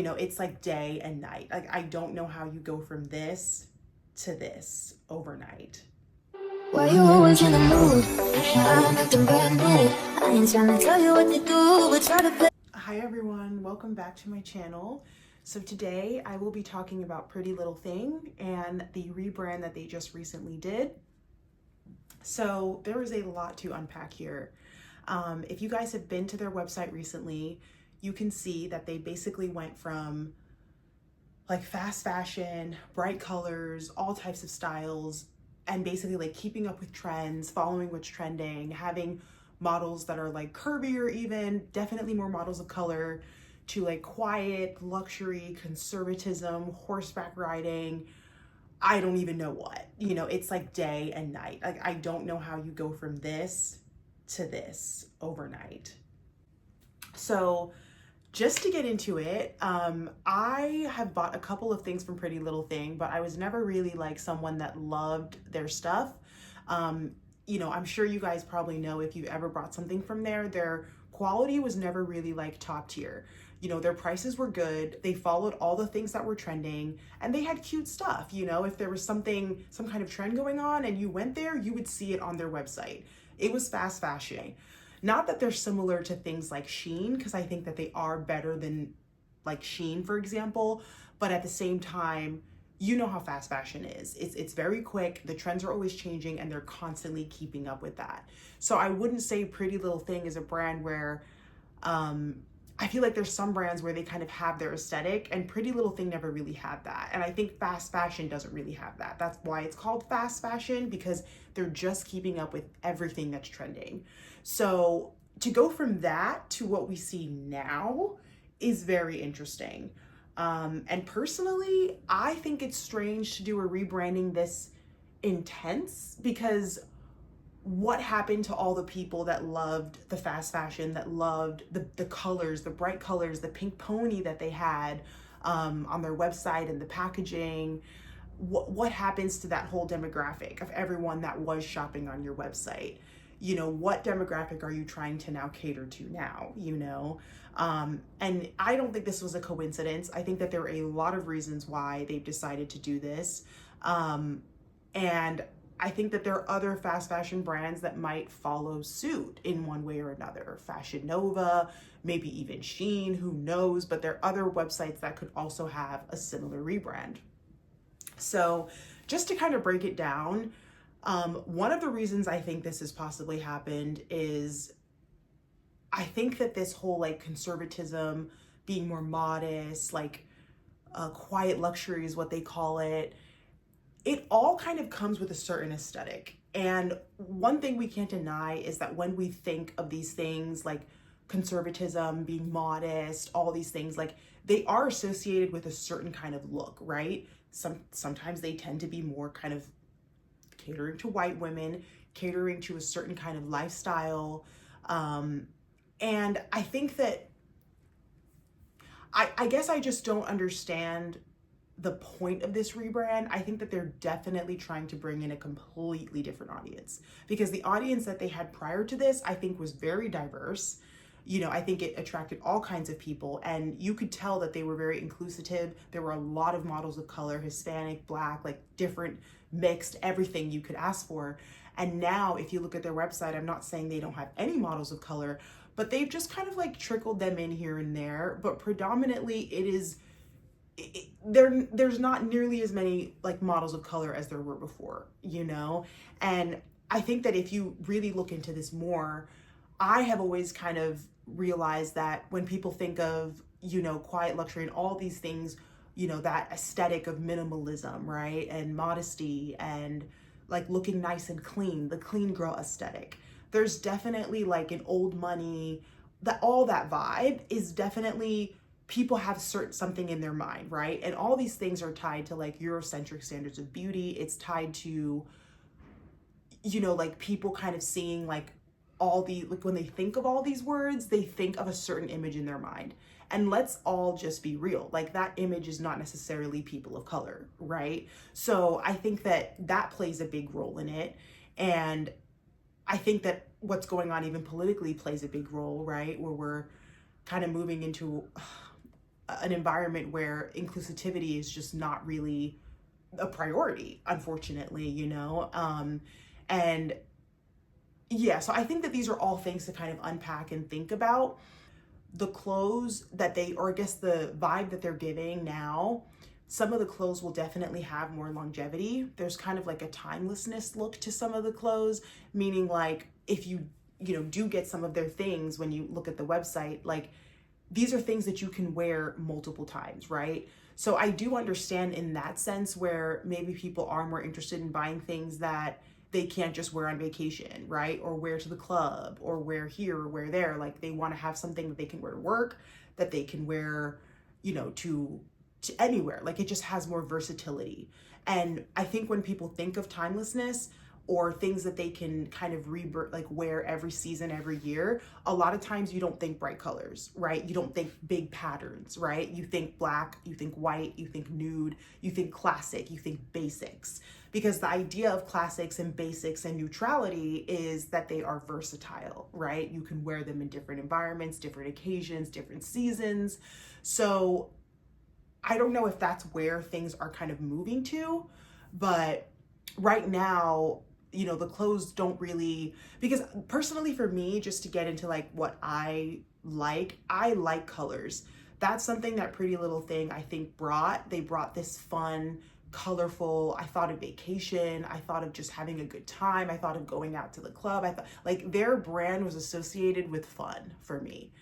It's like day and night. Like, I don't know how you go from this to this overnight. Why you always in the mood? I'm acting brand new. I ain't trying to tell you what to do, but try to play. Hi everyone, welcome back to my channel. So today I will be talking about Pretty Little Thing and the rebrand that they just recently did. So there is a lot to unpack here. If you guys have been to their website recently, you can see that they basically went from like fast fashion, bright colors, all types of styles, and basically like keeping up with trends, following what's trending, having models that are like curvier even, definitely more models of color, to like quiet, luxury, conservatism, horseback riding. I don't even know what. It's like day and night. Like, I don't know how you go from this to this overnight. So just to get into it, I have bought a couple of things from Pretty Little Thing, but I was never really like someone that loved their stuff. I'm sure you guys probably know, if you've ever bought something from there, their quality was never really like top tier. Their prices were good. They followed all the things that were trending, and they had cute stuff. If there was some kind of trend going on and you went there, you would see it on their website. It was fast fashion. Not that they're similar to things like Shein, because I think that they are better than like Shein, for example. But at the same time, you know how fast fashion is. It's very quick. The trends are always changing, and they're constantly keeping up with that. So I wouldn't say Pretty Little Thing is a brand where I feel like there's some brands where they kind of have their aesthetic, and Pretty Little Thing never really had that. And I think fast fashion doesn't really have that. That's why it's called fast fashion, because they're just keeping up with everything that's trending. So to go from that to what we see now is very interesting. And personally, I think it's strange to do a rebranding this intense, because what happened to all the people that loved the fast fashion, that loved the colors, the bright colors, the pink pony that they had on their website and the packaging? What happens to that whole demographic of everyone that was shopping on your website? What demographic are you trying to now cater to now? And I don't think this was a coincidence. I think that there are a lot of reasons why they've decided to do this. And I think that there are other fast fashion brands that might follow suit in one way or another. Fashion Nova, maybe even Shein, who knows? But there are other websites that could also have a similar rebrand. So just to kind of break it down, one of the reasons I think this has possibly happened is I think that this whole like conservatism, being more modest, like quiet luxury is what they call it. It all kind of comes with a certain aesthetic. And one thing we can't deny is that when we think of these things like conservatism, being modest, all these things, like they are associated with a certain kind of look, right? Sometimes they tend to be more kind of catering to white women, catering to a certain kind of lifestyle. And I think that I guess I just don't understand the point of this rebrand. I think that they're definitely trying to bring in a completely different audience, because the audience that they had prior to this, I think, was very diverse. I think it attracted all kinds of people, and you could tell that they were very inclusive. There were a lot of models of color, Hispanic, Black, like different, mixed, everything you could ask for. And now if you look at their website, I'm not saying they don't have any models of color, but they've just kind of like trickled them in here and there. But predominantly there's not nearly as many like models of color as there were before, and I think that if you really look into this more, I have always kind of realized that when people think of quiet luxury and all these things, that aesthetic of minimalism, right, and modesty, and like looking nice and clean, the clean girl aesthetic, there's definitely like an old money, that all that vibe is definitely, people have something in their mind, right? And all these things are tied to like Eurocentric standards of beauty. It's tied to, like people kind of seeing like like when they think of all these words, they think of a certain image in their mind. And let's all just be real. Like that image is not necessarily people of color, right? So I think that that plays a big role in it. And I think that what's going on even politically plays a big role, right? Where we're kind of moving into an environment where inclusivity is just not really a priority, unfortunately, you know? And yeah, so I think that these are all things to kind of unpack and think about. The clothes that they, or I guess the vibe that they're giving now, some of the clothes will definitely have more longevity. There's kind of like a timelessness look to some of the clothes, meaning like if you do get some of their things when you look at the website, like these are things that you can wear multiple times, right? So I do understand in that sense where maybe people are more interested in buying things that they can't just wear on vacation, right? Or wear to the club or wear here or wear there. Like they want to have something that they can wear to work, that they can wear, to anywhere. Like it just has more versatility. And I think when people think of timelessness or things that they can kind of wear every season, every year, a lot of times you don't think bright colors, right? You don't think big patterns, right? You think black, you think white, you think nude, you think classic, you think basics. Because the idea of classics and basics and neutrality is that they are versatile, right? You can wear them in different environments, different occasions, different seasons. So I don't know if that's where things are kind of moving to, but right now, the clothes don't really, because personally for me, just to get into like what I like colors. That's something that Pretty Little Thing I think they brought this fun, colorful, I thought of vacation, I thought of just having a good time, I thought of going out to the club, I thought like their brand was associated with fun for me.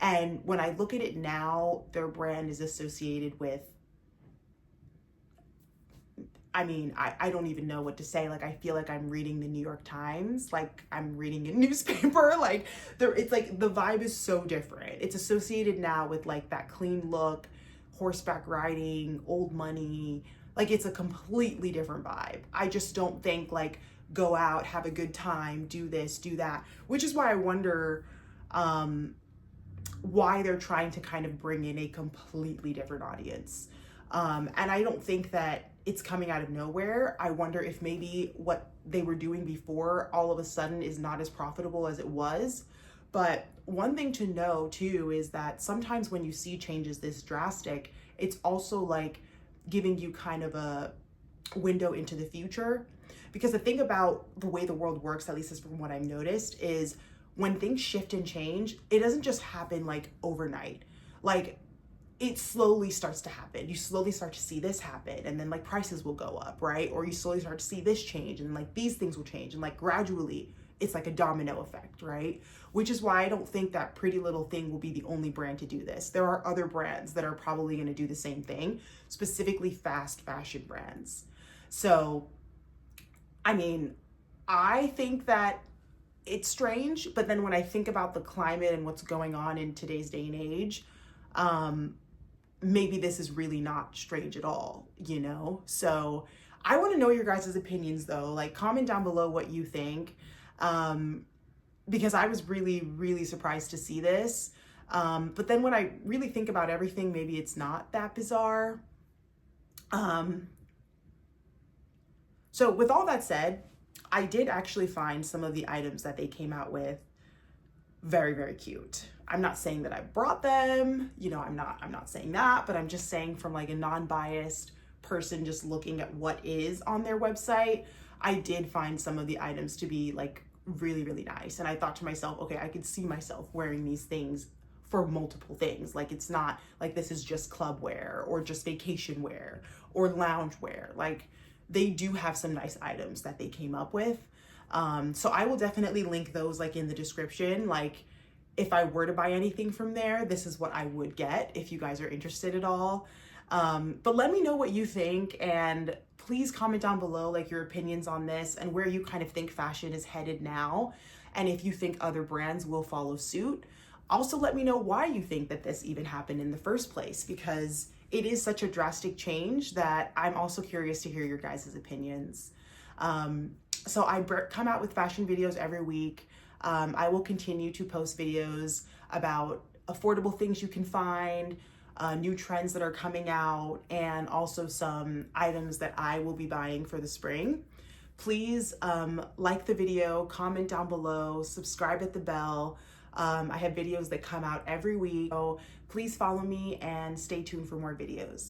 And when I look at it now, their brand is associated with, I don't even know what to say. Like, I feel like I'm reading the New York Times, like I'm reading a newspaper. Like it's like the vibe is so different. It's associated now with like that clean look, horseback riding, old money. Like it's a completely different vibe. I just don't think like go out, have a good time, do this, do that, which is why I wonder why they're trying to kind of bring in a completely different audience. And I don't think that it's coming out of nowhere. I wonder if maybe what they were doing before all of a sudden is not as profitable as it was. But one thing to know too is that sometimes when you see changes this drastic, it's also like giving you kind of a window into the future. Because the thing about the way the world works, at least is from what I've noticed, is when things shift and change, it doesn't just happen like overnight. Like it slowly starts to happen. You slowly start to see this happen, and then like prices will go up, right? Or you slowly start to see this change, and like these things will change, and like gradually it's like a domino effect, right? Which is why I don't think that Pretty Little Thing will be the only brand to do this. There are other brands that are probably going to do the same thing, specifically fast fashion brands. So, I think that it's strange, but then when I think about the climate and what's going on in today's day and age, maybe this is really not strange at all, So I want to know your guys' opinions though. Like comment down below what you think, because I was really, really surprised to see this. But then when I really think about everything, maybe it's not that bizarre. So with all that said, I did actually find some of the items that they came out with very, very cute. I'm not saying that I brought them, I'm not saying that, but I'm just saying from like a non-biased person just looking at what is on their website, I did find some of the items to be like really, really nice. And I thought to myself, okay, I could see myself wearing these things for multiple things. Like it's not like this is just club wear or just vacation wear or lounge wear. Like they do have some nice items that they came up with. So I will definitely link those like in the description. Like if I were to buy anything from there, this is what I would get if you guys are interested at all. But let me know what you think, and please comment down below like your opinions on this and where you kind of think fashion is headed now, and if you think other brands will follow suit. Also let me know why you think that this even happened in the first place, because it is such a drastic change that I'm also curious to hear your guys' opinions. So I come out with fashion videos every week. I will continue to post videos about affordable things you can find, new trends that are coming out, and also some items that I will be buying for the spring. Please like the video, comment down below, subscribe at the bell. I have videos that come out every week, so please follow me and stay tuned for more videos.